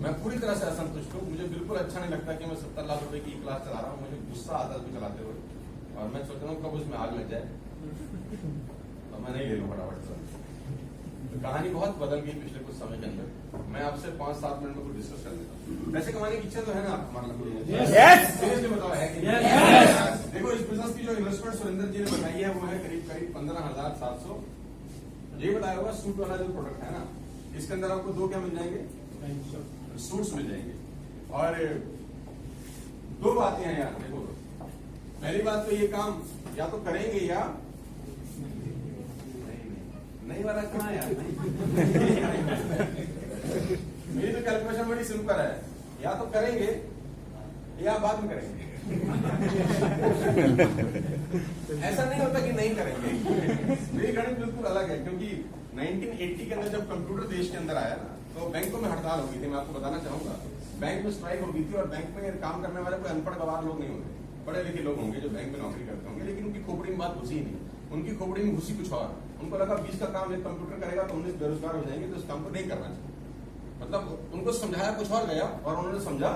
मैं पूरी तरह से असंतुष्ट हूँ। मुझे बिल्कुल अच्छा नहीं लगता कि मैं 70 लाख रुपए की क्लास चला रहा हूँ। मुझे गुस्सा आता है उसको चलाते हुए, और मैं सोच रहा हूँ कब उसमें आग लग जाए तो मैं नहीं ले लूँ फटाफट से। तो कहानी बहुत बदल गई पिछले कुछ समय के अंदर। मैं आपसे 5-7 मिनट में कुछ डिस्कस कर लेता हूँ। पैसे कमाने की इच्छा तो है ना हमारे लिए? बताओ है कि नहीं? देखो, इस बिजनेस की जो इन्वेस्टमेंट सुरेंद्र जी ने बताई है वो है करीब 15,700। ये बताया होगा सूट वाला जो प्रोडक्ट है ना, इसके अंदर आपको 2 क्या मिल जाएंगे? सूट्स मिल जाएंगे। और 2 बातें हैं यार। देखो, पहली बात तो ये काम या तो करेंगे या नहीं वाला कहाँ यार? मेरी तो कैलकुलेशन बड़ी सिंपल है, या तो करेंगे या बाद में करेंगे। ऐसा नहीं होता कि नहीं करेंगे। मेरी गणित बिल्कुल अलग है, क्योंकि 1980 के अंदर जब कंप्यूटर देश के अंदर आया ना, तो बैंकों में हड़ताल हो गई थी। मैं आपको बताना चाहूंगा, बैंक में स्ट्राइक हो गई थी, और बैंक में काम करने वाले कोई अनपढ़ गवार लोग नहीं होते, पढ़े लिखे लोग होंगे जो बैंक में नौकरी करते होंगे, लेकिन उनकी खोपड़ी में बात घुसी ही नहीं। उनकी खोपड़ी में घुसी कुछ और। उनको लगा 20 का काम एक कंप्यूटर करेगा तो 19 बेरोजगार हो जाएंगे, तो इस काम को नहीं करना चाहिए। मतलब उनको समझाया कुछ और गया, और उन्होंने समझा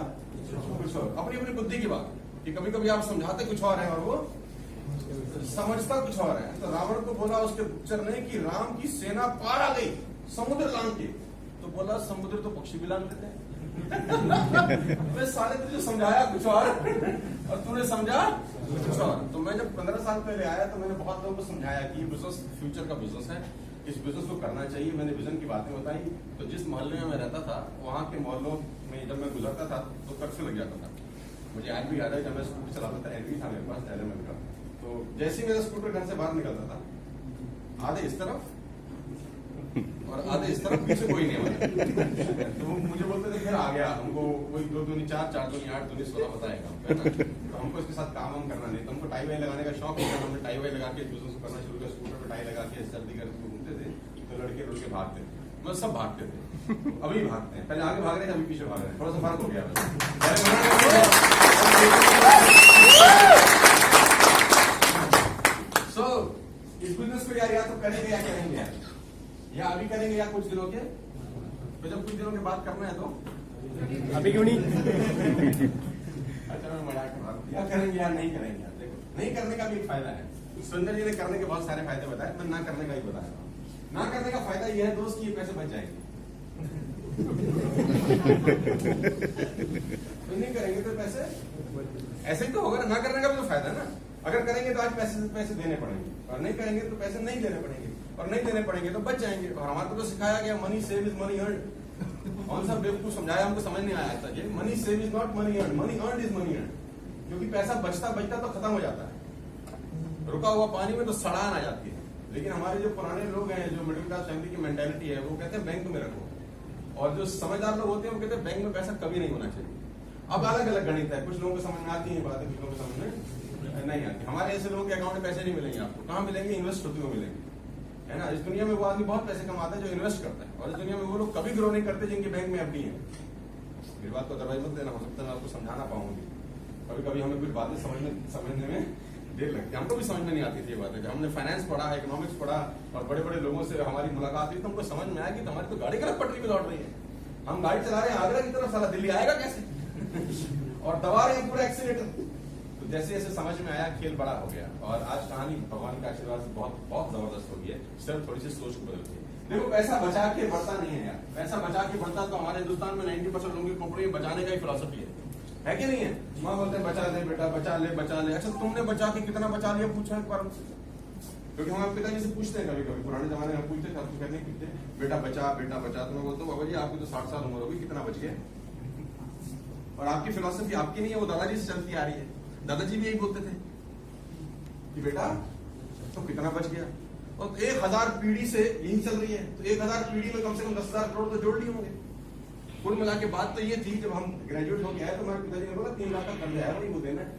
कुछ और। अपनी अपनी बुद्धि की बात कि कभी कभी आप समझाते कुछ और है और वो समझता कुछ और है। तो रावण को बोला उसके पुत्र ने कि राम की सेना पार आ गई समुद्र लांघ के, तो बोला समुद्र तो पक्षी भी लांघ लेते हैं। मैं साले तुझे समझाया कुछ और तूने समझा कुछ और। तो मैं जब 15 साल पहले आया तो मैंने बहुत लोगों को समझाया कि ये बिजनेस फ्यूचर का बिजनेस है, इस बिजनेस को करना चाहिए। मैंने विजन की बातें बताई। तो जिस मोहल्ले में मैं रहता था, वहाँ के मोहल्लों में जब मैं गुजरता था तो कर्फ्यू लग जाता था। मुझे आज भी याद है, जब मैं स्कूटर चलाता था, एनवी था मेरे पास, एलिमेंट का। तो जैसे ही मेरा स्कूटर घर से बाहर निकलता था, आधे इस तरफ और आधे इस तरफ, पीछे कोई नहीं हमारे। तो मुझे बोलते थे फिर आ गया, हमको कोई 2 दूनी 4, 4 दूनी 8, 2 दूनी 16 बताएगा। तो हमको इसके साथ काम हम करना नहीं। तो हमको टाई वाई लगाने का शौक होता था। हमने टाई वाई लगा के बिजनेस करना शुरू किया। स्कूटर पर टाई लगा के सर्दी कर घूमते थे, तो लड़के लड़के भागते थे, मतलब सब भागते थे। अभी भागते हैं, पहले आगे भाग रहे थे, अभी पीछे भाग रहे हैं। थोड़ा सा फर्क हो गया। सो इस बिजनेस को यार या तो करेंगे या करेंगे यार, या अभी करेंगे या कुछ दिनों के, तो जब कुछ दिनों के बाद करना है तो अभी क्यों नहीं? अच्छा, मैं मजाक कर रहा हूं। या करेंगे या नहीं करेंगे यार। देखो, नहीं करने का भी एक फायदा है। सुरेंद्र जी ने करने के बहुत सारे फायदे बताए, मैं ना करने का ही बता रहा हूँ। ना करने का फायदा यह है दोस्त कि ये पैसे बच जाएंगे। तो नहीं करेंगे तो पैसे ऐसे ही तो होगा ना। करने का भी तो फायदा है ना। अगर करेंगे तो आज पैसे देने पड़ेंगे, और नहीं करेंगे तो पैसे नहीं देने पड़ेंगे, और नहीं देने पड़ेंगे तो बच जाएंगे। और हमारे को तो सिखाया गया money save is money earn. कौन सा बेवकूफ समझाया, हमको समझ नहीं आया था। ये money save is not money earn, money earn is money earn. क्योंकि पैसा बचता बचता तो खत्म हो जाता है। रुका हुआ पानी में तो सड़ान आ जाती है। लेकिन हमारे जो पुराने लोग हैं, जो मिडिल क्लास फैमिली की मेंटालिटी है, वो कहते हैं बैंक में रखो। और जो समझदार लोग होते हैं वो कहते हैं बैंक में पैसा कभी नहीं होना चाहिए। अब अलग अलग गणित है, कुछ लोगों को समझ में आती है बातें, कुछ लोगों को समझ में नहीं आती। हमारे ऐसे लोगों के अकाउंट में पैसे नहीं मिलेंगे आपको। कहाँ मिलेंगे? इन्वेस्ट होते हुए मिलेंगे, है ना। इस दुनिया में वो आदमी बहुत पैसे कमाता है जो इन्वेस्ट करता है, और इस दुनिया में वो लोग कभी ग्रो नहीं करते जिनके बैंक में एफडी है। मेरी बात को दरवाजा मत देना, हो सकता है मैं आपको समझाना पाऊंगी। कभी कभी हमें कुछ बातें समझने में देर लगती है। हमको भी समझ में नहीं आती थी ये बातें। जब हमने फाइनेंस पढ़ा, इकोनॉमिक्स पढ़ा, और बड़े बड़े लोगों से हमारी मुलाकात हुई, तो हमको समझ में आया कि हमारी तो गाड़ी गलत पटरी पे दौड़ रही है। हम गाड़ी चला रहे हैं आगरा की तरफ, साला दिल्ली आएगा कैसे? और दबा रहे हैं पूरा एक्सीलेटर। तो जैसे जैसे समझ में आया, खेल बड़ा हो गया। और आज कहानी भगवान के आशीर्वाद से बहुत बहुत जबरदस्त हो गई है। सिर्फ थोड़ी सी सोच को बदल के देखो। पैसा बचा के बढ़ता नहीं है यार। पैसा बचा के बढ़ता तो हमारे हिंदुस्तान में 90% लोगों की खोपड़ी में बचाने का ही फिलॉसफी है कि नहीं है? माँ बोलते हैं बचा ले बेटा, बचा ले बचा ले। अच्छा, तुमने बचा के कितना बचा लिया, पूछो एक बार हमसे। क्योंकि हम अपने पिताजी से पूछते हैं, कभी कभी पुराने जमाने में पूछते थे, आपको कहते हैं बेटा बचा बेटा बचा। तो मैं बोलता हूँ बाबा जी आपकी तो 60 साल उम्र होगी, कितना बच गया? और आपकी फिलॉसफी आपकी नहीं है, वो दादाजी से चलती आ रही है। दादाजी भी यही बोलते थे कि बेटा तो कितना बच गया। और 1000 पीढ़ी से यही चल रही है। तो 1000 पीढ़ी में कम से कम 10,000 करोड़ तो जोड़ लिए होंगे। कुल मिला के बात तो ये थी, जब हम ग्रेजुएट हो गया है तो हमारे पिताजी ने बोला 3 लाख का कर्जा है, वही वो देना है।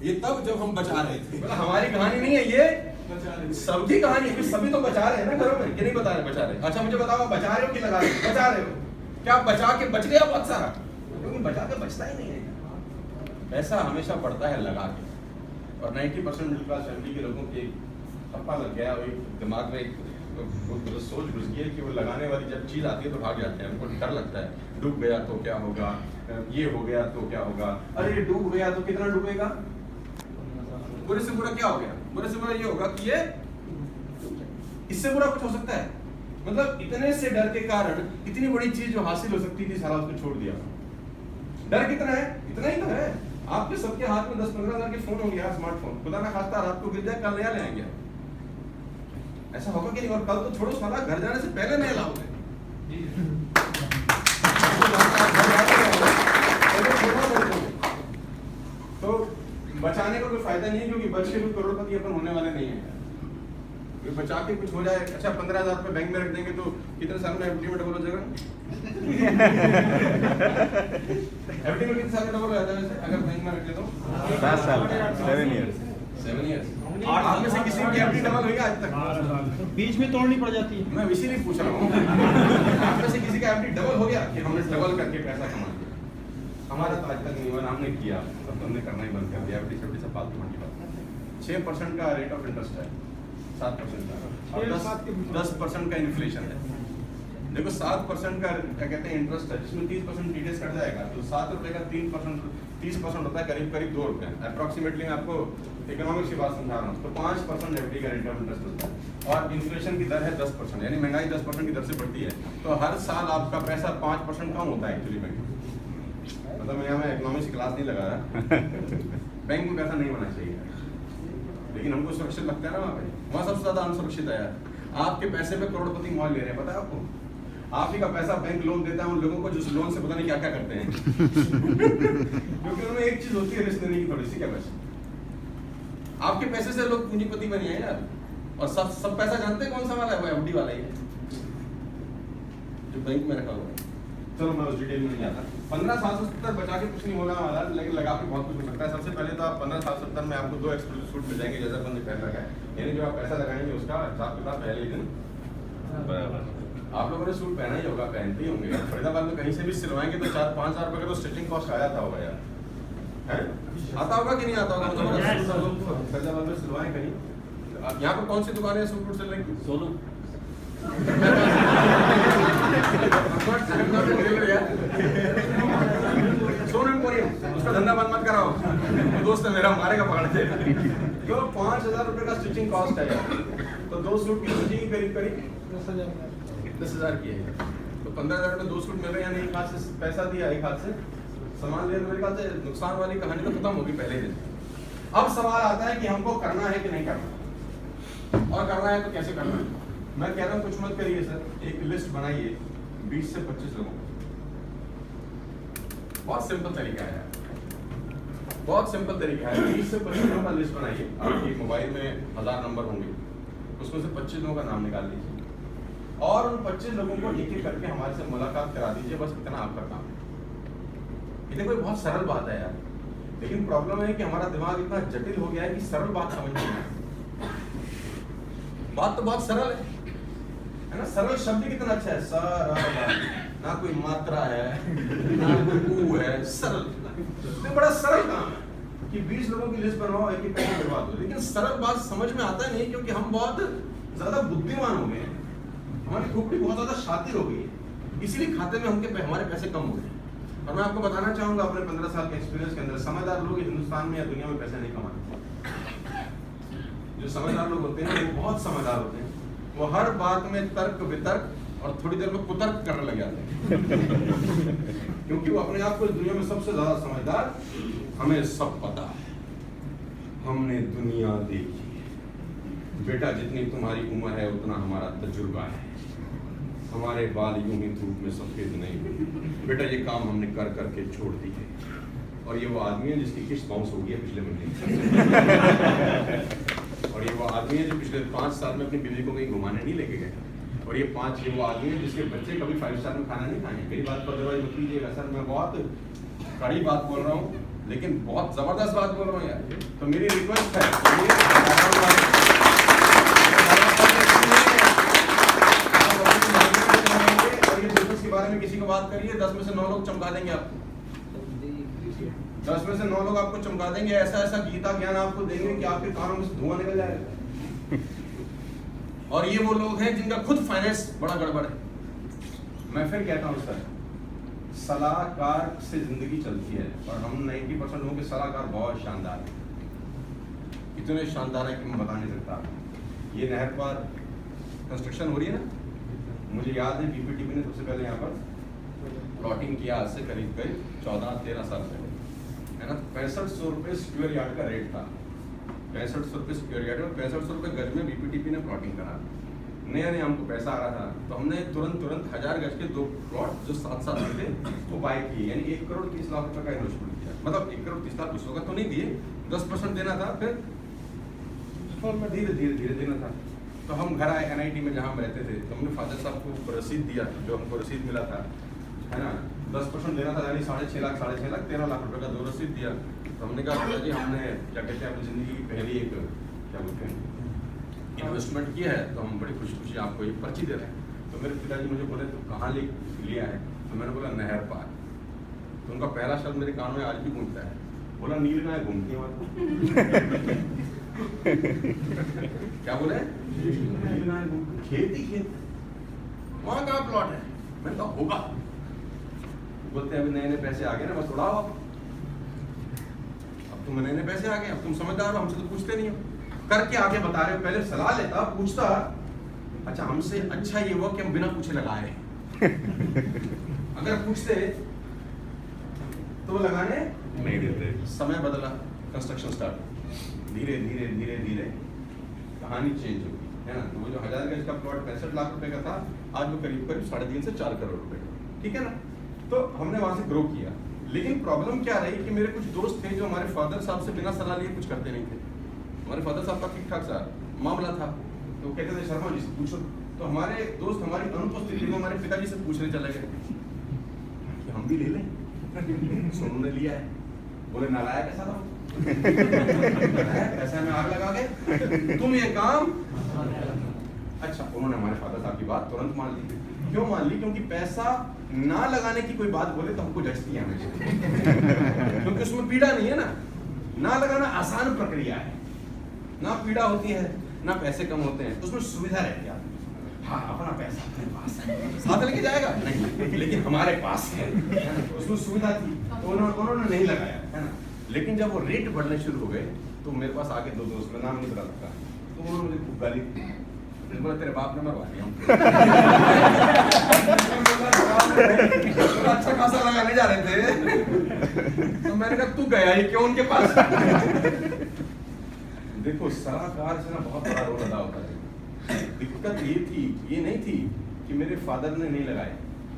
ये तब जब हम बचा रहे थे। बोला हमारी कहानी नहीं है ये, सबकी कहानी है। सभी तो बचा रहे हैं ना घरों में, कि नहीं बता रहे? बचा रहे। अच्छा मुझे बताओ, बचा रहे हो कि लगा रहे हो? बचा रहे हो। क्या बचा के बच गया बहुत सारा? क्योंकि बचा के बचता ही नहीं है। पैसा हमेशा बढ़ता है लगा के। और 90% मिडिल क्लास फैमिली के लोगों के ठप्पा लग गया, दिमाग में एक तो सोच घुस गई है कि वो लगाने वाली जब चीज आती है तो भाग जाते हैं, उनको डर लगता है, डूब गया तो क्या होगा, ये हो गया तो क्या होगा, अरे डूब गया तो कितना डूबेगा, बुरे से बुरा क्या हो गया, बुरे से बुरा ये होगा कि ये इससे बुरा कुछ हो सकता है। मतलब इतने से डर के कारण इतनी बड़ी चीज जो हासिल हो सकती थी सारा उसको छोड़ दिया। डर कितना है, इतना ही तो है। आपके सबके हाथ में 10-15 हजार के फोन हो गया, स्मार्टफोन, खुदा ना खास्ता रात को गिर जाए कल नया ले आएंगे, ऐसा होगा कि नहीं? और कल तो छोड़ो साला घर जाने से पहले नया लाओगे। तो बचाने का कोई फायदा नहीं है, क्योंकि बच के कोई करोड़पति अपन होने वाले नहीं है। बचा के कुछ हो जाए, अच्छा 15,000 रुपए बैंक में रख देंगे तो कितने साल में एफडी में डबल हो जाएगा? एफडी में कितने साल में डबल हो जाता है वैसे अगर बैंक में रख ले तो? 7 साल, 7 इयर्स। 7 इयर्स। आप में से किसी की एफडी डबल हुई आज तक? बीच में तोड़नी पड़ जाती है। मैं इसीलिए पूछ रहा हूँ, आप में से किसी का एफडी डबल हो गया कि हमने डबल करके पैसा कमा लिया? हमारा तो आज तक नहीं हुआ, हमने किया, तब तो हमने करना ही बंद कर दिया। एफडी से फालतू की बात। 6% का रेट ऑफ इंटरेस्ट है, 7% का, और 10% का इन्फ्लेशन है। देखो 7% का क्या कहते हैं इंटरेस्ट है, जिसमें 30% टीडीएस कट जाएगा, तो 7 रुपए का 30% होता है करीब करीब 2 रुपए। अप्रोक्सीमेटली मैं आपको इकोनॉमिक्स की बात समझा रहा हूँ। तो 5% एफडी का रेट ऑफ इंटरेस्ट होता है, और इन्फ्लेशन की दर है 10%, यानी महंगाई 10% की दर से बढ़ती है। तो हर साल आपका पैसा 5% कम होता है एक्चुअली बैंक। मतलब मैं यहाँ इकोनॉमिक्स की क्लास नहीं लगा रहा, बैंक में पैसा नहीं होना चाहिए, लेकिन हमको सुरक्षित लगता है ना वहाँ सबसे ज्यादा अनसुरक्षित है यार। आपके पैसे पे करोड़पति मौज ले रहे हैं, पता है आपको? आप ही का पैसा बैंक लोन देता है उन लोगों को जिस लोन से पता नहीं क्या क्या करते हैं। क्योंकि उनमें एक चीज होती है रिस्क लेने की थोड़ी सी, क्या पैसे आपके पैसे से लोग पूंजीपति बने हैं यार। और सब पैसा जानते हैं कौन सा वाला है? वो एफडी वाला ही है जो बैंक में रखा हुआ है। चलो मैं उस डिटेल में नहीं आता। 15 साल से 70 बचा के कुछ नहीं होने वाला, लेकिन लगा के बहुत कुछ हो सकता है। सबसे पहले तो आप 15 साल 70 में आपको 2 एक्सक्लूसिव सूट मिल जाएंगे जैसा अपन ने पहन रखा है, यानी जो आप पैसा लगाएंगे उसका हिसाब किताब पहले ही दिन बराबर। आप लोगों ने सूट पहना ही होगा, पहनते ही होंगे। फरीदाबाद में कहीं से भी सिलवाएंगे तो 4-5 हजार रुपए का तो स्टिचिंग कॉस्ट आ जाता होगा यार, है? आता होगा कि नहीं आता होगा? फरीदाबाद में सिलवाएं कहीं। यहाँ पर कौन सी दुकान है सूट सिल रही? सोनू उसका धंधा बंद मत कराओ, दोस्त है मेरा, मारेगा पकड़ के। तो 5,000 रुपए का स्टिचिंग कॉस्ट है यार। तो 2 सूट की स्टिचिंग करीब 10,000 की है। तो 15,000 में 2 सूट मिल रहे हैं, यानी एक हाथ से पैसा दिया, एक हाथ से सामान लिया, तो मेरे ख्याल से नुकसान वाली कहानी तो खत्म होगी पहले दिन। अब सवाल आता है कि हमको करना है कि नहीं करना, और करना है तो कैसे करना है। मैं कह रहा हूँ कुछ मत करिए सर, एक लिस्ट बनाइए 20 से 25 लोगों, बहुत सिंपल तरीका है, बहुत सिंपल तरीका है। 20 से 25 लोगों का लिस्ट बनाइए। आपके मोबाइल में 1000 नंबर होंगे, उसमें से 25 लोगों का नाम निकाल लीजिए, और उन 25 लोगों को एक एक करके हमारे से मुलाकात करा दीजिए। बस इतना आपका काम है। ये देखो बहुत सरल बात है यार, लेकिन प्रॉब्लम है कि हमारा दिमाग इतना जटिल हो गया है कि सरल बात समझ नहीं आता। बात तो बहुत सरल है ना? सरल शब्द कितना अच्छा है, सरल, ना कोई मात्रा है ना कोई ऊ है, सरल। तो बड़ा सरल काम है कि 20 लोगों की लिस्ट बनवाओ, एक एक करके करवा दो। लेकिन सरल बात समझ में आता नहीं, क्योंकि हम बहुत ज्यादा बुद्धिमान हो गए हैं, हमारी खोपड़ी बहुत ज्यादा शातिर हो गई है, इसीलिए खाते में हमारे पैसे कम हो गए। और मैं आपको बताना चाहूंगा अपने 15 साल के एक्सपीरियंस के अंदर, समझदार लोग हिंदुस्तान में या दुनिया में पैसे नहीं कमाते। जो समझदार लोग होते हैं वो बहुत समझदार होते हैं, वो हर बात में तर्क वितर्क और थोड़ी देर में कुतर्क करने लग जाते हैं। क्योंकि वो अपने आप को इस दुनिया में सबसे ज्यादा समझदार, हमें सब पता है, हमने दुनिया देखी है बेटा, जितनी तुम्हारी उम्र है उतना हमारा तजुर्बा है, हमारे बाल यूं ही धूप में सफेद नहीं बेटा, ये काम हमने कर करके छोड़ दी है। और ये वो आदमी है जिसकी किस्त बाउंस हो गई है पिछले महीने, और ये वो आदमी है जो पिछले 5 साल में अपनी बीवी को कहीं घुमाने नहीं लेके गए, और ये वो आदमी है जिसके बच्चे कभी 5 स्टार में खाना नहीं खाएंगे। मेरी बात पर दरवाजा मत कीजिएगा सर, मैं बहुत कड़ी बात बोल रहा हूँ, लेकिन बहुत जबरदस्त बात बोल रहा हूँ यार। तो मेरी रिक्वेस्ट है, के बारे में किसी को बात करिए, 10 में से 9 लोग चमका देंगे आपको, 10 में से 9 लोग आपको चमका देंगे। ऐसा ऐसा गीता ज्ञान आपको देंगे कि आपके कानों में से धुआं निकल जाएगा। और ये वो लोग हैं जिनका खुद फाइनेंस बड़ा गड़बड़ है। मैं फिर कहता हूँ सर, सलाहकार से जिंदगी चलती है और हम 90% लोगों के सलाहकार बहुत शानदार हैं, इतने शानदार है कि मैं बता नहीं सकता। ये नहर पर कंस्ट्रक्शन हो रही है ना, मुझे याद है बीपीटीपी ने सबसे पहले यहाँ पर प्लॉटिंग किया आज से करीब 14-13 साल पहले, है ना। 6500 रुपये स्क्वायर यार्ड का रेट था, 6500 रुपये स्क्वायर यार्ड और 6500 रुपये गज में बीपीटीपी ने प्लॉटिंग करा। नया नया हमको पैसा आ रहा था तो हमने तुरंत 1000 गज के 2 प्लॉट जो साथ थे वो बाय किए, यानी 1 करोड़ 30 लाख रुपए का इन्वेस्टमेंट किया। मतलब 1 करोड़ 30 लाख कुछ होगा तो नहीं दिए, 10% देना था, फिर धीरे देना था। तो हम घर आए NIT में जहाँ हम रहते थे, तो हमने फादर साहब को रसीद दिया, जो हमको रसीद मिला था, है ना, 10% देना था, यानी 6.5 लाख 13 लाख रुपए का 2 रसीद दिया। तो हमने कहा पिताजी हमने क्या कहते हैं अपनी जिंदगी की पहली एक क्या बोलते हैं इन्वेस्टमेंट किया है, तो हम बड़ी खुशी आपको ये पर्ची दे रहे हैं। तो मेरे पिताजी मुझे बोले तो कहाँ लिया है, तो मैंने बोला नहर पार। तो उनका पहला शब्द मेरे कान में आज भी गूंजता है, बोला नील गाय घूमती है। क्या बोले? खेत ही खेत, वहां कहाँ प्लॉट है? मैंने कहा होगा। बोलते हैं अभी नए पैसे आ गए ना, बस उड़ाओ। अब तुम नए पैसे आ गए, अब तुम समझदार हो, हमसे तो पूछते नहीं हो, करके आगे बता रहे हो। पहले सलाह लेता, पूछता, अच्छा हमसे अच्छा ये हुआ कि हम बिना पूछे लगाए। अगर पूछते तो लगाने नहीं देते। समय बदला, कंस्ट्रक्शन स्टार्ट, धीरे धीरे कहानी चेंज होगी, है ना। तो वो जो 1000 गज का प्लॉट 65 लाख रुपए का था, आज वो करीब 3.5 से 4 करोड़ रुपए का, ठीक है ना। तो हमने वहां से ग्रो किया। लेकिन प्रॉब्लम क्या रही कि मेरे कुछ दोस्त थे जो हमारे फादर साहब से बिना सलाह लिए कुछ करते नहीं थे। हमारे फादर साहब का ठीक ठाक सा मामला था, तो कहते थे शर्मा जी से पूछो। तो हमारे दोस्त हमारी अनुपस्थिति में हमारे पिताजी से पूछने चले गए कि हम भी ले लें। सोनू ने लिया है, बोले नालायक कैसा था, पैसा में आग लगा गए, तुम ये काम। अच्छा, उन्होंने हमारे फादर साहब की बात तुरंत मान ली। क्यों मान ली? क्योंकि पैसा ना लगाने की कोई बात बोले तो हमको जचती है हमेशा, क्योंकि उसमें पीड़ा नहीं है ना लगाना आसान प्रक्रिया है, ना पीड़ा होती है, ना पैसे कम होते हैं, उसमें सुविधा रहती है। हाँ, अपना पैसा अपने पास है, साथ लेके जाएगा नहीं, लेकिन हमारे पास है, उसमें सुविधा थी, तो उन्होंने नहीं लगाया, है ना। लेकिन जब वो रेट बढ़ने शुरू हो गए तो मेरे पास आगे 2 दोस्त, मैं नाम नहीं बता सकता, तो उन्होंने मुझे खूब गाली दी। बोला तेरे बाप ने मरवा दिया। अच्छा खासा लगाने जा रहे थे, तो मैंने कहा तू गया ही क्यों उनके पास? देखो, सलाहकार से ना बहुत बड़ा रोल अदा होता है। दिक्कत ये नहीं थी कि मेरे फादर ने नहीं लगाए,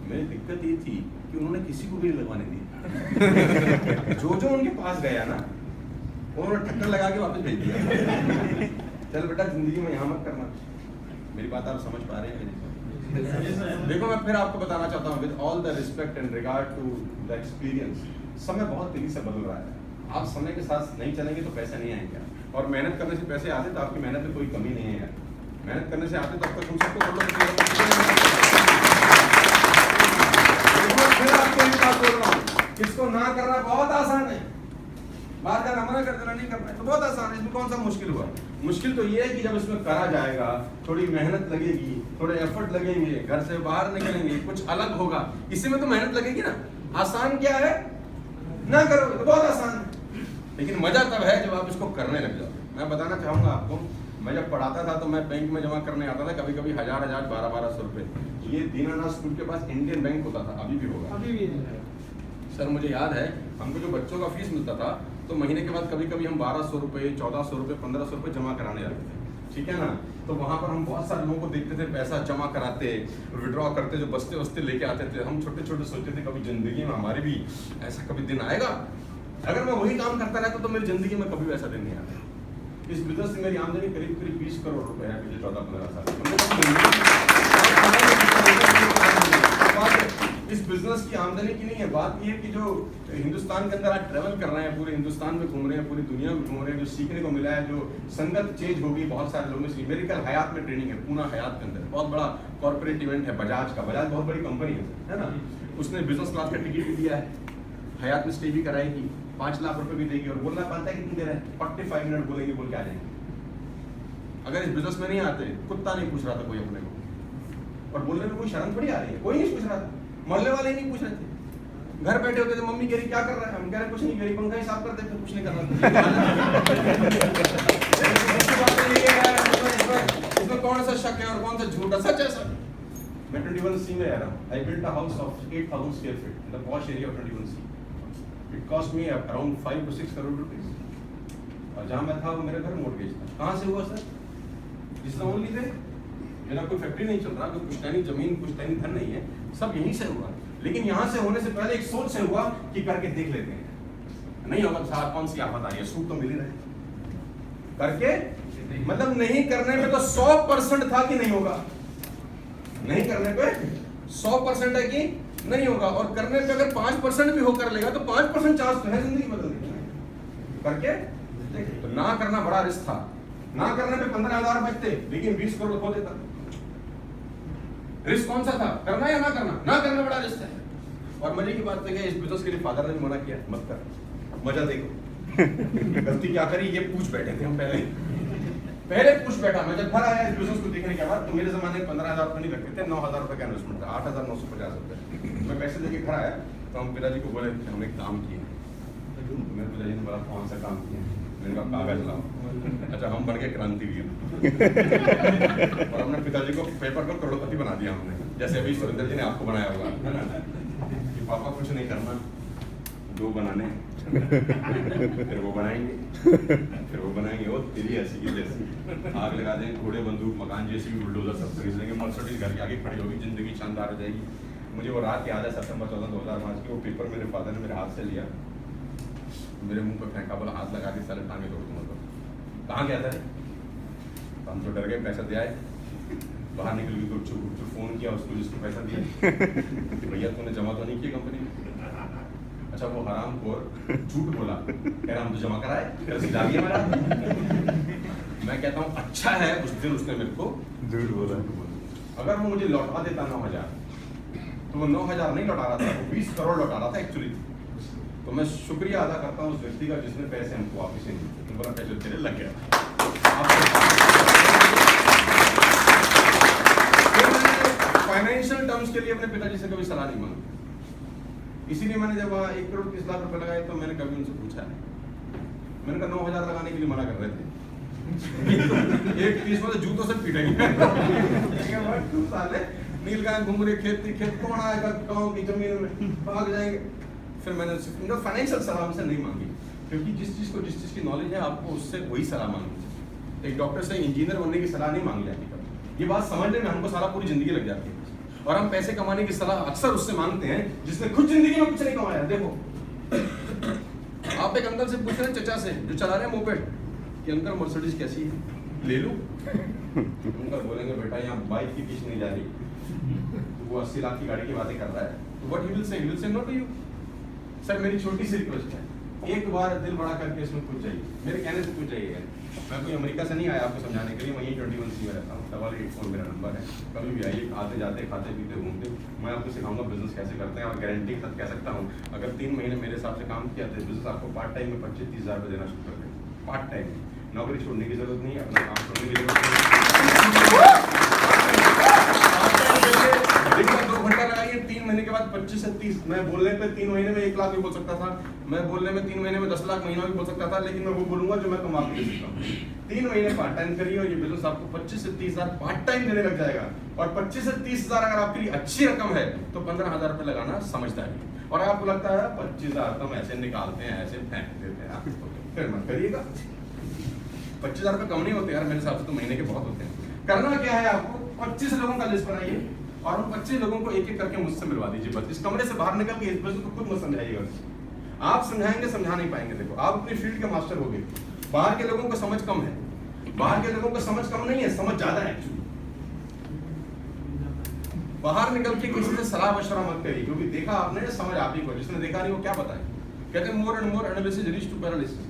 मेरी दिक्कत ये थी कि उन्होंने किसी को भी नहीं लगवाने दी। जो उनके पास गया ना, उन्होंने टक्कर लगा के वापस भेज दिया। चल बेटा, जिंदगी में यहाँ मत करना। मेरी बात आप समझ पा रहे हैं? देखो, मैं फिर आपको बताना चाहता हूँ, with all the respect and regard to the experience, समय बहुत तेजी से बदल रहा है। आप समय के साथ नहीं चलेंगे तो पैसे नहीं आएंगे, और मेहनत करने से पैसे आते तो आपकी मेहनत में कोई कमी नहीं है। मेहनत करने से आते तब तक तुम सबको बोल रहा हूँ, इसको ना करना बहुत आसान है। बात करना, मना कर देना, नहीं करना है तो बहुत आसान है। इसमें कौन सा मुश्किल हुआ? मुश्किल तो ये है कि जब इसमें करा जाएगा, थोड़ी मेहनत लगेगी, थोड़े एफर्ट लगेंगे, घर से बाहर निकलेंगे, कुछ अलग होगा, इसी में तो मेहनत लगेगी ना। आसान क्या है? ना करो तो बहुत आसान है, लेकिन मजा तब है जब आप इसको करने लग जाओ। मैं बताना चाहूंगा आपको, मैं जब पढ़ाता था तो मैं बैंक में जमा करने आता था, कभी कभी 1000 1200 रुपए। ये दीनानाथ स्कूल के पास इंडियन बैंक होता था, अभी भी होगा, अभी भी सर। मुझे याद है, हमको जो बच्चों का फीस मिलता था तो महीने के बाद कभी कभी हम 1200 रुपए, 1400 रुपए, 1500 रुपए जमा कराने जाते थे, ठीक है ना। तो वहां पर हम बहुत सारे लोगों को देखते थे पैसा जमा कराते, विड्रॉ करते, जो बस्ते वस्ते लेके आते थे। हम छोटे छोटे सोचते थे कभी जिंदगी में हमारे भी ऐसा कभी दिन आएगा। अगर मैं वही काम करता रहता तो मेरी जिंदगी में कभी वैसा दिन नहीं आता। इस बिजनेस से मेरी आमदनी करीब 20 करोड़ रुपए है पिछले 14-15 साल। इस बिजनेस की आमदनी की नहीं है बात, ये कि जो हिंदुस्तान के अंदर आज ट्रेवल कर रहे हैं, पूरे हिंदुस्तान में घूम रहे हैं, पूरी दुनिया में घूम रहे हैं, जो सीखने को मिला है, जो संगत चेंज होगी बहुत सारे लोगों से। मेरी कल हयात में ट्रेनिंग है, पूना हयात के अंदर बहुत बड़ा कॉर्पोरेट इवेंट है बजाज का। बजाज बहुत बड़ी कंपनी है ना। उसने बिजनेस क्लास का टिकट भी दिया है, हयात में स्टे भी कराएगी, 5 लाख रुपए भी देगी, और बोलना पाता है कि तुम दे रहे हैं 45 मिनट बोलेंगे, बोल के आ जाएंगे। अगर इस बिजनेस में नहीं आते, कुत्ता नहीं पूछ रहा था कोई अपने को, और बोलने में कोई शर्म थोड़ी आ रही है, कोई नहीं पूछ रहा था, मोहल्ले वाले ही नहीं पूछ रहे थे। घर बैठे होते थे, मम्मी कह रही क्या कर रहा है, हम कह रहे कुछ नहीं, कह रही पंखा ही साफ कर देते, कुछ नहीं कर रहा इसमें कौन सा शक है और कौन सा झूठ है, सच है सर। मैं 21C में रह रहा हूँ। I built a house of 8,000 square feet in the posh area of 21C. It cost me around 5 to 6 crore rupees. और जहाँ मैं था वो मेरे घर मोर्गेज था। कहाँ से हुआ sir? This is the only way. मेरा कोई फैक्ट्री नहीं चल रहा, कोई पुश्तैनी जमीन, पुश्तैनी धन नहीं है, सब यहीं से हुआ। लेकिन यहाँ से होने से पहले एक सोच से हुआ कि करके देख लेते हैं, नहीं होगा तो साथ कौन सी आफत आ रही है, सूट तो मिल ही रहे, करके मतलब नहीं करने में तो 100% था कि नहीं होगा, नहीं करने पे 100% है कि नहीं होगा, और करने पे अगर 5% भी होकर लेगा तो 5% चांस तो है जिंदगी बदलने की, करके तो ना करना बड़ा रिस्क था। ना करने पे 15,000 बचते, लेकिन 20 करोड़ खो देता। रिस्क कौन सा था, करना या ना करना? ना करना बड़ा रिस्क है। और मजे की बात है कि इस बिजनेस के लिए फादर ने भी मना किया, मत कर, मजा देखो। गलती क्या करी ये पूछ बैठे थे हम, पहले पूछ बैठा। मैं जब घर आया इस बिजनेस को देखने के बाद, तो मेरे जमाने में 15,000 रुपये नहीं रखते थे, 9,000 रुपये का इन्वेस्टमेंट था, 8,950 रुपये। मैं पैसे देके घर आया तो हम पिताजी को बोले हम एक काम किए। मेरे पिताजी ने बोला कौन सा काम किया? मैंने कहा कागज लाओ। अच्छा, हम बन के क्रांतिवीर और हमने पिताजी को पेपर पर करोड़पति बना दिया हमने, जैसे अभी सुरेंद्र जी ने आपको बनाया होगा कि पापा कुछ नहीं करना, दो बनाने फिर वो बनाएंगे, फिर वो बनाएंगे, वो तेरी ऐसी की जैसी, आग लगा देंगे, घोड़े बंदूक मकान जैसी भी बुलडोजर सब खरीद लेंगे, मर्सिडीज घर के आगे खड़ी होगी, जिंदगी शानदार हो जाएगी। मुझे वो रात याद है, सितंबर 14, 2005 की, वो पेपर मेरे फादर ने मेरे हाथ से लिया, मेरे मुंह पे फेंका, बोला हाथ लगा के साले टांगे तोड़ दूंगा। कहाँ गया था? तो हम तो डर गए, पैसा दे आए, बाहर निकल गई, तो चुप फोन किया उसको जिसको पैसा दिया, भैया तूने जमा तो नहीं किया कंपनी में? अच्छा, वो हरामखोर झूठ बोला, कह रहा हम तो जमा कराए, रसीद आ गई हमारा। मैं कहता हूँ अच्छा है उस दिन उसने मेरे को झूठ बोला। अगर वो मुझे लौटा देता 9,000, तो वो 9,000 नहीं लौटा रहा था, वो 20 करोड़ लौटा रहा था एक्चुअली। तो मैं शुक्रिया अदा करता हूँ उस व्यक्ति का जिसने पैसे हमको वापस नहीं दिए, बोला पैसे तेरे लग गया। फाइनेंशियल टर्म्स के लिए अपने पिताजी से कभी सलाह नहीं मांगी, इसीलिए मैंने जब 1 करोड़ 30 लाख रुपए लगाए तो मैंने कभी उनसे पूछा है। मैंने कहा 9,000 लगाने के लिए मना कर रहे थे, एक 30 में तो जूतों से पीटेंगे। नीलगाय घूम रहे खेत कौन आएगा गाँव की जमीन में, भाग जाएंगे। फिर मैंने फाइनेंशियल सलाह हमसे नहीं मांगी, क्योंकि जिस चीज की नॉलेज है आपको उससे वही सलाह मांगनी चाहिए। एक डॉक्टर से इंजीनियर बनने की सलाह नहीं मांगी जाती कभी, ये बात समझने में हमको सारा पूरी जिंदगी लग जाती है। और हम पैसे कमाने की सलाह अक्सर उससे मांगते हैं जिसने खुद जिंदगी में कुछ नहीं कमाया। देखो, आप एक अंकल से पूछ रहे हैं, चचा से जो चला रहे हैं मोपेड, कि अंकल मर्सिडीज कैसी है, ले लूं? अंकल बोलेंगे बेटा यहाँ बाइक की किस्त नहीं जा रही, तो वो 80 लाख की गाड़ी की बातें कर रहा है, तो what he will say no to you. Sir मेरी छोटी सी रिक्वेस्ट है, एक बार दिल बड़ा करके इसमें कुछ जाइए, मेरे कहने से कुछ जाइए। मैं कोई अमेरिका से नहीं आया आपको समझाने के लिए, मैं यही 21C में रहता हूँ, 8884 मेरा नंबर है, कभी भी आइए, आते जाते खाते पीते घूमते, मैं आपको सिखाऊंगा बिजनेस कैसे करते हैं। और गारंटी के साथ कह सकता हूँ, अगर 3 महीने मेरे हिसाब से काम किया तो बिजनेस आपको पार्ट टाइम में 25-30 हज़ार रुपये देना शुरू कर देगा। पार्ट टाइम, नौकरी छोड़ने की जरूरत नहीं है, अपना काम छोड़ने की जरूरत नहीं है। 2 घंटा लगाइए, 3 महीने के बाद 25 से 30। मैं बोलने पे 3 महीने में 1 लाख भी बोल सकता था, मैं बोलने में 3 महीने में 10 लाख महीना भी बोल सकता था, लेकिन मैं वो बोलूंगा जो मैं कमा के दे सकता हूँ। 3 महीने पार्ट टाइम करिए और ये बिजनेस आपको 25 से 30 हज़ार पार्ट टाइम देने लग जाएगा। और 25 से 30 हज़ार अगर आपके लिए अच्छी रकम है तो 15,000 रुपये लगाना समझदारी। और आपको लगता है 25,000 तो हम ऐसे निकालते हैं, ऐसे फेंक देते हैं, फिर मत करिएगा। 25,000 रुपये कम नहीं होते यार, मेरे हिसाब से तो महीने के बहुत होते हैं। करना क्या है, आपको 25 लोगों का लिस्ट बनाइए और उन 25 लोगों को एक एक करके मुझसे मिलवा दीजिए। बस इस कमरे से बाहर निकल के इस बिजनेस को खुद मत समझाइएगा। आप समझाएंगे समझा नहीं पाएंगे। देखो, आप अपनी फील्ड के मास्टर हो गए, बाहर के लोगों को समझ कम है, बाहर के लोगों को समझ कम नहीं है, समझ ज्यादा है एक्चुअली। बाहर निकल के किसी से सलाह मशवरा मत करिए, क्योंकि देखा आपने, समझ आप ही को, जिसने देखा नहीं वो क्या बताए। कहते हैं more and more analysis reach to paralysis.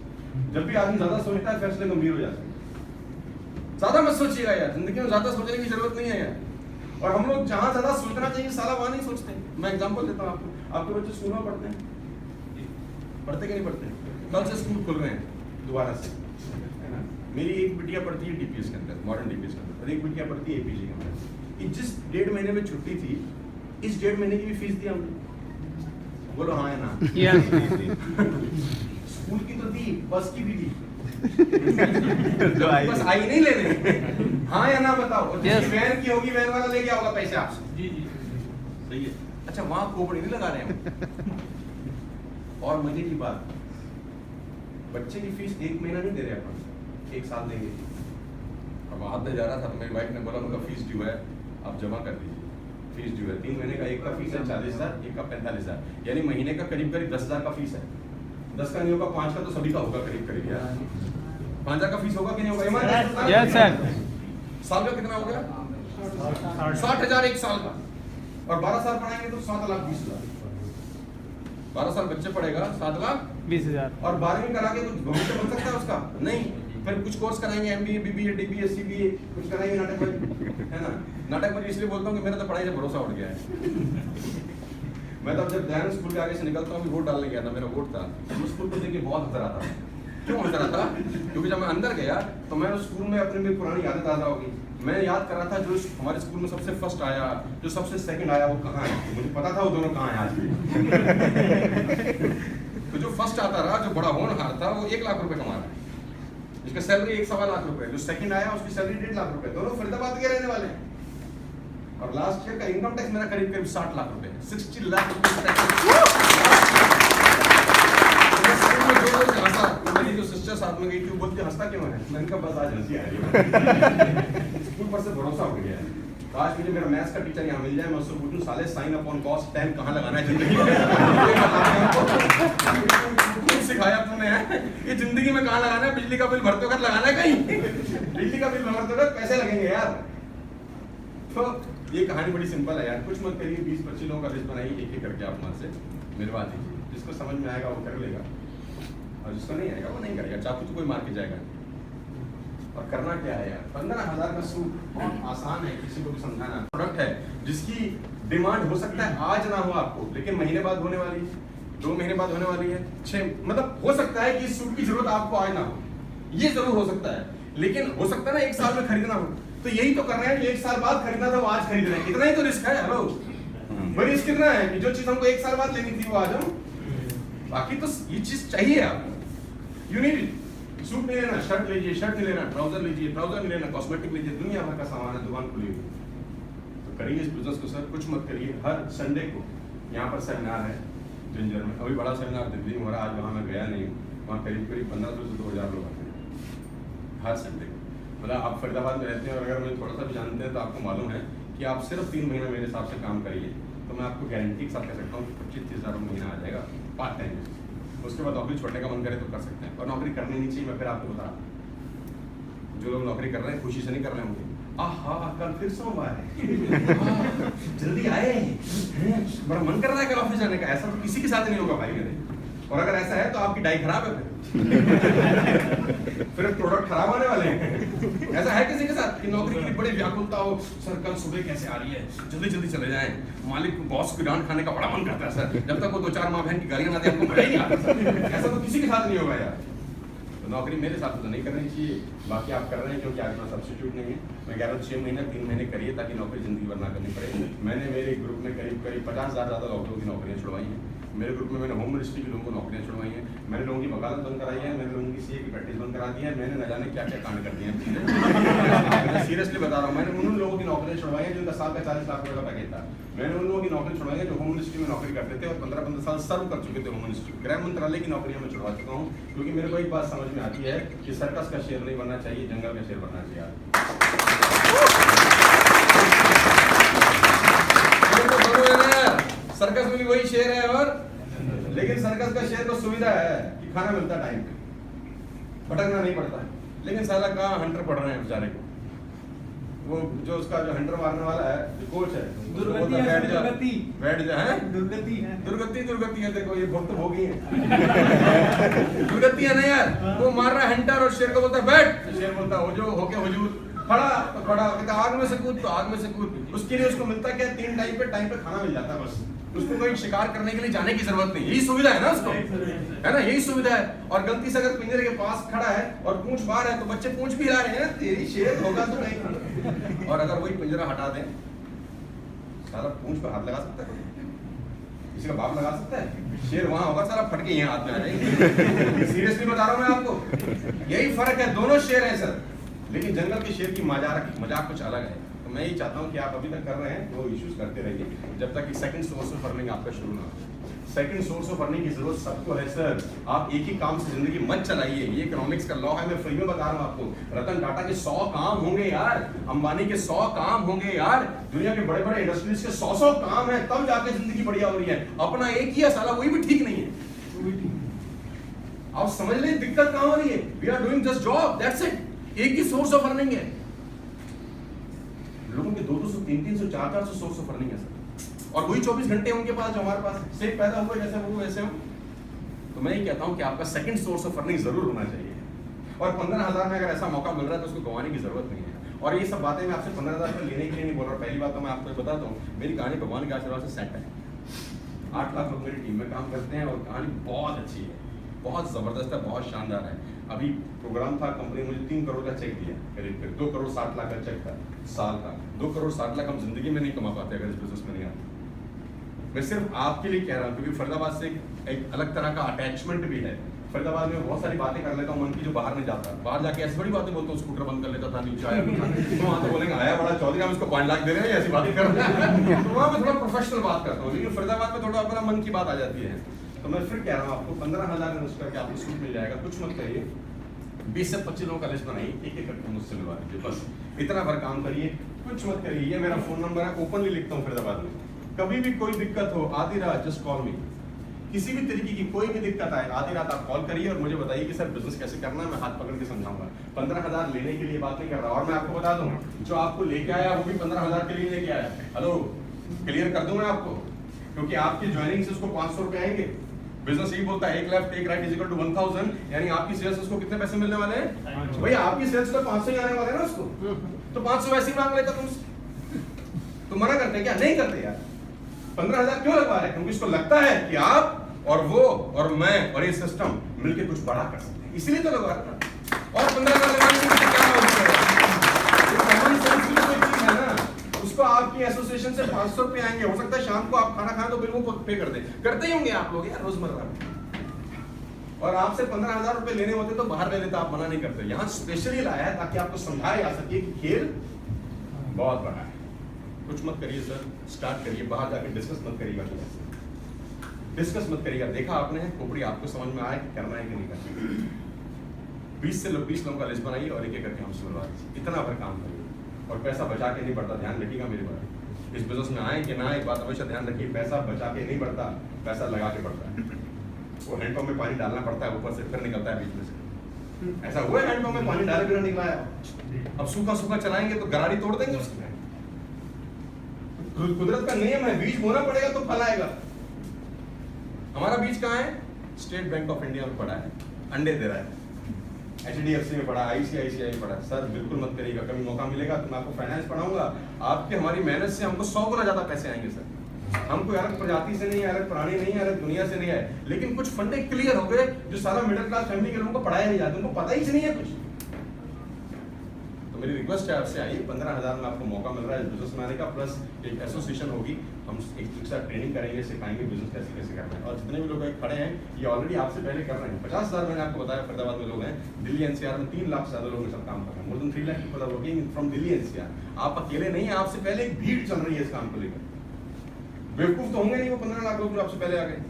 जब भी आदमी ज्यादा सोचता है फैसले गंभीर हो जाते हैं। ज्यादा मत सोचिएगा यार, जिंदगी में ज्यादा सोचने की जरूरत नहीं है यार। और हम लोग जहां ज्यादा सोचना चाहिए साला वहां नहीं सोचते। मैं एग्जांपल देता हूं आपको, आपके बच्चे स्कूल में पढ़ते हैं, पढ़ते कि नहीं पढ़ते? कल से स्कूल खुल रहे हैं दोबारा से, है ना? मेरी एक बिटिया पढ़ती है डीपीएस के अंदर, मॉडर्न डीपीएस के अंदर, और एक बिटिया पढ़ती है एपीजी के अंदर। कि जिस 1.5 महीने में छुट्टी थी, इस 1.5 महीने की भी फीस दी हमने। बोलो हाँ या ना? स्कूल की तो दी, बस की भी दी। बस आई नहीं लेने। हाँ या ना बताओ? जिसकी वैन की होगी, वैन वाला ले गया होगा पैसे आपसे। जी जी सही है। अच्छा, वहां खोपड़ी नहीं लगा रहे हैं। और मजे की बात, बच्चे की फीस 1 महीना नहीं दे रहे अपन, 1 साल देंगे। अब हाथ में जा रहा था तो मेरी वाइफ ने बोला उनका फीस ड्यू है, आप जमा कर दीजिए। फीस ड्यू है 3 महीने का, एक का फीस है 40,000, एक का 45,000, यानी महीने का करीब 10,000 का फीस है। 10 का नहीं होगा, 5 का तो सभी का होगा करीब यार। 5,000 का फीस होगा कि नहीं होगा? Yes sir. साल का कितना हो गया? 60,000 1 साल का। और 12 साल पढ़ाएंगे तो 7,20,000। 12 साल बच्चे पढ़ेगा 7,20,000। और 12वीं करा के कुछ भविष्य बन सकता है उसका? नहीं। फिर कुछ कोर्स कराएंगे, एमबीए, बीबीए, डीबीए, सीबीए, कुछ कराएंगे नाटकबाजी, है ना? नाटकबाजी इसलिए बोलता हूँ कि मेरा तो पढ़ाई से भरोसा उठ गया है। मैं तो जब ध्यान स्कूल के आगे से निकलता हूँ, वोट डालने गया था, मेरा वोट था, उस स्कूल को देख के बहुत हंसर आता था। क्यों हंसर आता? क्योंकि जब मैं अंदर गया तो मैं उस स्कूल में अपनी पुरानी यादें ताज़ा होगी। मैं याद कर रहा था जो हमारे स्कूल में सबसे फर्स्ट आया, जो सबसे सेकंड आया, वो कहाँ है? मुझे पता था वो दोनों कहाँ हैं आज भी। तो जो फर्स्ट आता रहा, जो बड़ा होनहार था, वो 1 लाख रुपए कमा रहा है। जिसका सैलरी 1.25 लाख रुपए, जो सेकंड आया उसकी सैलरी 1.5 लाख रुपए, दोनों फरीदाबाद के रहने वाले हैं। और लास्ट ईयर का इनकम टैक्स मेरा करीब 60 लाख रुपए, 60 लाख रुपए। मेरी जो सिस्टर साथ में गई थी, वो बोलती हंसता क्यों है? मैंने कहा बस आज हंसी आ रही है। स्कूल पर से भरोसा उठ गया है। आज मुझे मेरा मैथ्स का टीचर यहाँ मिल जाए, मैं उससे पूछूं साले साइन अपॉन कॉस tan कहाँ लगाना है जिंदगी में? सिखाया तूने ये जिंदगी में कहाँ लगाना है? बिजली का बिल भरते वक्त लगाना है कहीं? बिजली का बिल भरते वक्त पैसे लगेंगे यार। तो ये कहानी बड़ी सिंपल है यार, कुछ मत करिए। 20-25 लोगों का लिस्ट बनाइए, एक करके आप वहां से मिलवा दीजिए। जिसको समझ में आएगा वो कर लेगा, और जिसको नहीं आएगा वो नहीं करेगा। चाकू तो कोई मार के जाएगा। और करना क्या है यार? 15,000 का सूट बहुत आसान है किसी को भी समझाना। प्रोडक्ट है जिसकी डिमांड हो सकता है आज ना हो आपको, लेकिन महीने बाद होने वाली है, 2 महीने बाद होने वाली है, 6 मतलब हो सकता है कि इस सूट की जरूरत आपको आज ना हो, ये जरूर हो सकता है। लेकिन हो सकता है ना 1 साल में खरीदना हो। तो यही तो कर रहे हैं, जो 1 साल बाद खरीदना था वो आज खरीद रहे हैं। इतना ही तो रिस्क है। हेलो, बड़ी रिस्क कितना है कि जो चीज हमको 1 साल बाद लेनी थी वो आज हम, बाकी तो ये चीज चाहिए आपको। You need it. सूट नहीं लेना, शर्ट लीजिए, शर्ट नहीं लेना, ट्राउजर लीजिए, ट्राउजर नहीं लेना, कॉस्मेटिक लीजिए, दुनिया भर का सामान है, दुकान खुली हुई। तो करिए इस बिजनेस को सर, कुछ मत करिए। हर संडे को यहाँ पर सेमिनार है जिंजर में, अभी बड़ा सेमिनार दिल्ली में हो रहा है, आज वहाँ मैं गया नहीं हूँ। वहाँ करीब 1500 से 2000 लोग आते हैं हर संडे को। मतलब आप फरीदाबाद में रहते हैं और अगर मुझे थोड़ा सा भी जानते हैं तो आपको मालूम है कि आप सिर्फ 3 महीना मेरे हिसाब से काम करिए तो मैं आपको गारंटी के साथ कह सकता हूँ 25-30 हज़ार महीना आ जाएगा पार्ट टाइम। उसके बाद नौकरी छोड़ने का मन करे तो कर सकते हैं, और नौकरी करनी नहीं चाहिए। मैं फिर आपको बता, जो लोग नौकरी कर रहे हैं खुशी से नहीं कर रहे होंगे, आहा कल फिर सोमवार है, जल्दी आए, बड़ा मन कर रहा है कल ऑफिस जाने का। ऐसा तो किसी के साथ नहीं होगा भाई मेरे। और अगर ऐसा है तो आपकी डाई खराब है, फिर प्रोडक्ट खराब होने वाले हैं। ऐसा है किसी के साथ कि नौकरी की बड़ी व्याकुलता हो, सर कल सुबह कैसे आ रही है, जल्दी जल्दी चले जाएं, मालिक को बॉस की डांट खाने का बड़ा मन करता है सर, जब तक वो 2-4 माँ बहन की गालियां ना दे आपको मजा ही नहीं आता सर। ऐसा तो किसी के साथ नहीं होगा यार। तो नौकरी मेरे हिसाब से तो नहीं करनी चाहिए। बाकी आप कर रहे हैं क्योंकि आपके पास सब्स्टिट्यूट नहीं है। मैं कह रहा हूँ 6 महीने 3 महीने करिए ताकि नौकरी जिंदगी भर ना करनी पड़े। मैंने मेरे ग्रुप में करीब 50,000 ज़्यादा लोगों की नौकरियाँ छुड़वाई हैं। मेरे ग्रुप में मैंने होम मिनिस्ट्री के लोगों को नौकरियाँ छुड़वाई हैं। मैंने लोगों की वकालत बंद कराई है, मैंने लोगों की सीए की प्रैक्टिस बंद करा दी है। मैंने न जाने क्या क्या कांड कर दिए हैं। मैं सीरियसली बता रहा हूँ, मैंने उन लोगों की नौकरियाँ छुड़वाई हैं जिनका साल का 40 लाख रुपये का पैकेज था। मैंने उन लोगों की नौकरी छुड़वाई है जो होम मिनिस्ट्री में नौकरी करते थे और 15-15 साल सर्व कर चुके थे होम मिनिस्ट्री। गृह मंत्रालय की नौकरियाँ मैं छुड़वा चुका हूँ, क्योंकि मेरे को एक बात समझ में आती है कि सर्कस का शेर नहीं बनना चाहिए, जंगल का शेर बनना चाहिए। सर्कस में भी वही शेर है, और लेकिन सर्कस का शेर को सुविधा है कि खाना मिलता है टाइम पे, भटकना नहीं पड़ता है। लेकिन साला कहाँ हंटर पड़ रहे हैं बेचारे को, वो जो उसका जो हंटर मारने वाला है जो कोच है, दुर्गति है। देखो ये भक्त भोगी है। दुर्गति है ना यार, वो मार रहा है हंटर और शेर को बोलता है बैठ, शेर बोलता है हो जो होके हुजूर, खड़ा तो खड़ा, कहता आग में से कूद तो आग में से कूद। उसके लिए उसको मिलता क्या, 3 टाइम पे खाना मिल जाता है बस। उसको कोई शिकार करने के लिए जाने की जरूरत नहीं। यही सुविधा है ना उसको, है ना, यही सुविधा है। और गलती से अगर पिंजरे के पास खड़ा है और पूंछ बाहर है तो बच्चे पूंछ भी हिला रहे हैं, तेरी शेर होगा तो नहीं। और अगर वही पिंजरा हटा दें, सारा पूंछ पे हाथ लगा सकता है, किसी का बाप लगा सकता है? शेर वहां होगा, सारा फटके यहाँ हाथ में आ जाएंगे। सीरियसली बता रहा हूं मैं आपको, यही फर्क है। दोनों शेर हैं सर, लेकिन जंगल के शेर की मजाक कुछ अलग है। तो मैं ये चाहता हूं कि आप अभी तक कर रहे हैं वो इश्यूज करते रहिए जब तक कि सेकंड सोर्स ऑफ अर्निंग आपका शुरू ना हो। सेकंड सोर्स ऑफ अर्निंग की जरूरत सबको है सर। आप एक ही काम से जिंदगी मत चलाइए, ये इकोनॉमिक्स का लॉ है, मैं फ्री में बता रहा हूं आपको। रतन टाटा के 100 काम होंगे यार, अंबानी के 100 काम होंगे यार, दुनिया के बड़े बड़े इंडस्ट्रीज के 100 काम है, तब जाके जिंदगी बढ़िया हो रही है। अपना एक ही है साला, वही भी ठीक नहीं है। आप समझ लें दिक्कत कहां हो रही है। We are doing just job, that's it. एक ही सोर्स ऑफ अर्निंग है। लोगों के 200, 300, 400 सोर्स ऑफ अर्निंग है सर, और वही 24 घंटे उनके पास जो हमारे पास सेफ पैदा हुए जैसे वो वैसे हो। तो मैं ये कहता हूं कि आपका सेकंड सोर्स ऑफ अर्निंग जरूर होना चाहिए। और 15,000 में अगर ऐसा मौका मिल रहा है तो उसको गंवाने की जरूरत नहीं है। और ये सब बातें मैं आपसे 15,000 लेने के लिए नहीं बोल रहा। पहली बात तो मैं आपको बताता हूँ, मेरी कहानी भगवान के आशीर्वाद से सेट है। 8 लाख लोग मेरी टीम में काम करते हैं और कहानी बहुत अच्छी है, बहुत जबरदस्त है, बहुत शानदार है। अभी प्रोग्राम था, कंपनी मुझे 3 करोड़ का चेक दिया, करीब 2 करोड़ 60 लाख का चेक था साल का। 2 करोड़ 60 लाख हम जिंदगी में नहीं कमा पाते अगर इस बिजनेस में नहीं आते। मैं सिर्फ आपके लिए कह रहा हूँ, क्योंकि फरीदाबाद से एक अलग तरह का अटैचमेंट भी है। फरीदाबाद में बहुत सारी बातें कर लेता हूँ मन की, जो बाहर नहीं जाता। बाहर जाके ऐसी बड़ी बातें बोलता हूँ, स्कूटर बंद कर लेता था, नीचे आया तो वहाँ तो बोलेंगे आया बड़ा चौधरी, हम इसको 5 लाख दे रहे हैं, ऐसी बातें कर रहे हैं। तो वहाँ मैं थोड़ा प्रोफेशनल बात करता हूँ, लेकिन फरीदाबाद में थोड़ा अपना मन की बात आ जाती है। तो मैं फिर कह रहा हूँ आपको 15,000 इन्वेस्ट करके आपको सूट मिल जाएगा। कुछ मत करिए, 20 से 25 लोगों का लिस्ट बनाइए, एक करके मुझसे मिलवा दीजिए, बस इतना भर काम करिए, कुछ मत करिए। ये मेरा फोन नंबर है, ओपनली लिखता हूँ फरीदाबाद में। कभी भी कोई दिक्कत हो, आधी रात जस्ट कॉल मी। किसी भी तरीके की कोई भी दिक्कत आए, आधी रात आप कॉल करिए और मुझे बताइए कि सर बिजनेस कैसे करना है, मैं हाथ पकड़ के समझाऊंगा। 15,000 लेने के लिए बात नहीं कर रहा। और मैं आपको बता दूं, जो आपको लेके आया वो भी 15,000 के लिए लेके आया। हेलो, क्लियर कर दूं मैं आपको, क्योंकि आपकी ज्वाइनिंग से उसको 500 रुपए आएंगे। बिजनेस यही बोलता है, 1 left 1 right is equal to 1000, यानी आपकी सेल्स उसको कितने पैसे मिलने वाले हैं भाई? आपकी सेल्स तो 500 ही आने वाले हैं ना उसको, तो 500 वैसे ही मांग लेता तुमसे। तो मना करते क्या? नहीं करते यार। 15,000 क्यों लगवा रहे? क्योंकि इसको लगता है कि आप और वो और मैं और ये सिस्टम मिलके कुछ बड़ा कर सकते हैं, इसीलिए तो लगवा रहे हैं। और 15,000 लगाने से क्या होगा? कॉमन सेंस की कोई चीज है ना, उसको आपकी एसोसिएशन से 500 रुपए आएंगे। हो सकता है शाम को आप खाना खाएं तो बिल वो पे कर दे, करते ही होंगे आप लोग यार रोजमर्रा में। और आपसे 15,000 रुपए लेने होते तो बाहर ले लेता, आप मना नहीं करते। यहाँ स्पेशली लाया है ताकि आपको समझाया जा सके कि खेल बहुत बड़ा है। कुछ मत करिए सर, स्टार्ट करिए, बाहर जाकर डिस्कस मत करिएगा, डिस्कस मत करिएगा। देखा आपने खोपड़ी, आपको समझ में आया कि करना है कि नहीं करना। 20 से 20 लोगों का लिस्ट बनाइए और एक करके हम शुरुआ दीजिए। इतना पर काम करिए और पैसा बचा के नहीं बढ़ता, ध्यान रखिएगा मेरी बात। इस बिजनेस में आए कि ना, एक बात हमेशा ध्यान रखिए, पैसा बचा के नहीं बढ़ता, पैसा लगा के बढ़ता है। वो हैंडपंप में पानी डालना पड़ता है, ऊपर से फिर निकलता है बीच में से। ऐसा हुआ है हैंडपंप में पानी डाले बिना निकला है। अब सूखा सूखा चलाएंगे तो गरारी तोड़ देंगे उसकी। कुदरत का नियम है, बीज बोना पड़ेगा तो फल आएगा। हमारा बीज कहाँ है? स्टेट बैंक ऑफ इंडिया में पड़ा है, अंडे दे रहा है। HDFC में पड़ा, ICICI में पड़ा। सर बिल्कुल मत करिएगा, कभी मौका मिलेगा तो मैं आपको फाइनेंस पढ़ाऊंगा। आपके हमारी मेहनत से हमको 100 गुना ज्यादा पैसे आएंगे सर। हम कोई अलग प्रजाति से नहीं है, अलग प्राणी नहीं है, अलग दुनिया से नहीं है, लेकिन कुछ फंडे क्लियर हो गए जो सारा मिडिल क्लास फैमिली के लोगों को पढ़ाया नहीं जाता, उनको पता ही नहीं है कुछ। तो मेरी रिक्वेस्ट है आपसे, आइए, 15,000 में आपको मौका मिल रहा है बिजनेस में आने का, प्लस एक एसोसिएशन होगी, हम एक साथ ट्रेनिंग करेंगे, सिखाएंगे बिजनेस कैसे कैसे करना है। और जितने भी लोग खड़े हैं ये ऑलरेडी आपसे पहले कर रहे हैं। 50,000 मैंने आपको बताया फरीदाबाद में लोग हैं, दिल्ली NCR में 3 लाख से ज्यादा लोग मेरे साथ काम कर रहे हैं। More than 3 lakh people are working from Delhi NCR। आप अकेले नहीं है, आपसे पहले एक भीड़ चल रही है इस काम को लेकर। बेवकूफ तो होंगे नहीं वो 15 लाख लोग जो आपसे पहले आ गए।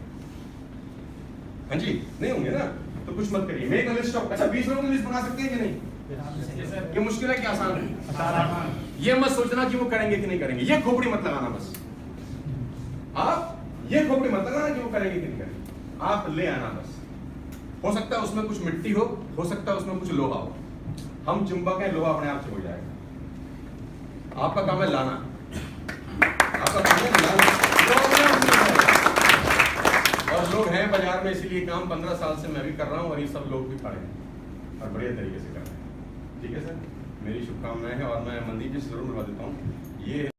हाँ जी, नहीं होंगे ना, तो कुछ मत करिए। मेक अ लिस्ट ऑफ, अच्छा 20 लोगों की लिस्ट बना सकते हैं कि नहीं? ये मुश्किल है कि आसान है? ये मत सोचना कि वो करेंगे कि नहीं करेंगे, ये खोपड़ी मत लगाना बस। आप ये खोपड़ी मत लगाना कि वो करेंगे कि नहीं करेंगे, आप ले आना बस। हो सकता है उसमें कुछ मिट्टी हो सकता है उसमें कुछ लोहा हो। हम चुंबक हैं, लोहा अपने आप से हो जाएगा। आपका काम है लाना, आपका काम है लाना। और लोग हैं बाजार में, इसीलिए काम 15 साल से मैं भी कर रहा हूँ और ये सब लोग भी खड़े हैं और बढ़िया तरीके से कर रहे हैं। ठीक है सर, मेरी शुभकामनाएं हैं और मैं मनदीप जी से जरूर मिलवा देता हूँ। ये